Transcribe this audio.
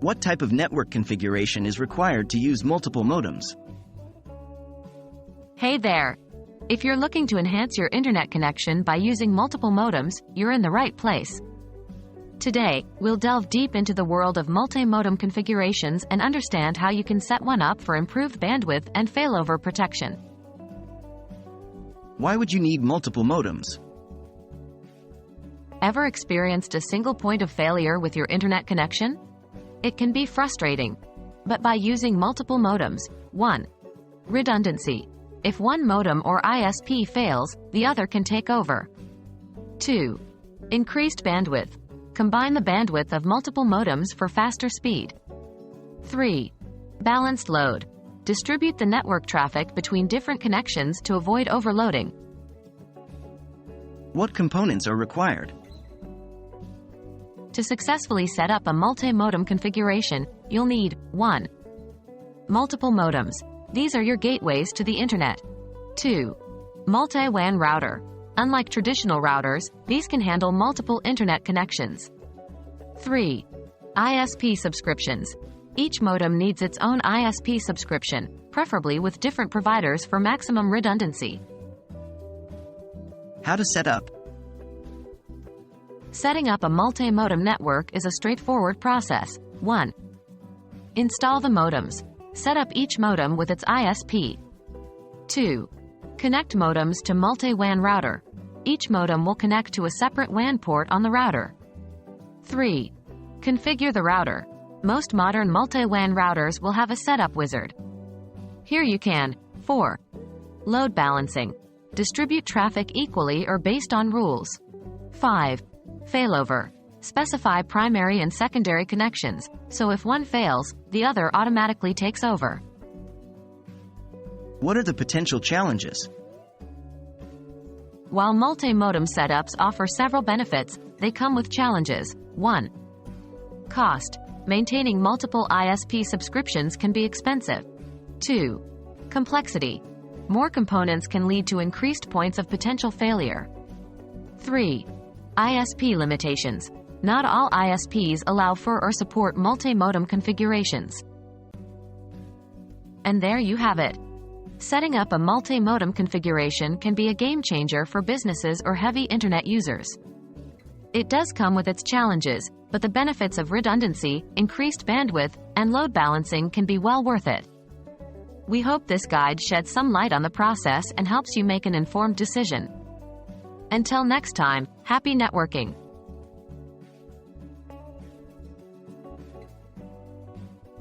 What type of network configuration is required to use multiple modems? Hey there! If you're looking to enhance your internet connection by using multiple modems, you're in the right place. Today, we'll delve deep into the world of multi-modem configurations and understand how you can set one up for improved bandwidth and failover protection. Why would you need multiple modems? Ever experienced a single point of failure with your internet connection? It can be frustrating. But by using multiple modems, 1. Redundancy. If one modem or ISP fails, the other can take over. 2. Increased bandwidth. Combine the bandwidth of multiple modems for faster speed. 3. Balanced load. Distribute the network traffic between different connections to avoid overloading. What components are required? To successfully set up a multi-modem configuration, you'll need 1. Multiple modems. These are your gateways to the internet. 2. Multi-WAN router. Unlike traditional routers, these can handle multiple internet connections. 3. ISP subscriptions. Each modem needs its own ISP subscription, preferably with different providers for maximum redundancy. How to set up? Setting up a multi-modem network is a straightforward process. 1. Install the modems. Set up each modem with its ISP. 2. Connect modems to multi-WAN router. Each modem will connect to a separate WAN port on the router. 3. Configure the router. Most modern multi-WAN routers will have a setup wizard. Here you can. 4. Load balancing. Distribute traffic equally or based on rules. 5. Failover. Specify primary and secondary connections, so if one fails, the other automatically takes over. What are the potential challenges? While multi-modem setups offer several benefits, they come with challenges. 1. Cost. Maintaining multiple ISP subscriptions can be expensive. 2. Complexity. More components can lead to increased points of potential failure. 3. ISP limitations. Not all ISPs allow for or support multi-modem configurations. And there you have it. Setting up a multi-modem configuration can be a game-changer for businesses or heavy internet users. It does come with its challenges, but the benefits of redundancy, increased bandwidth, and load balancing can be well worth it. We hope this guide sheds some light on the process and helps you make an informed decision. Until next time, happy networking!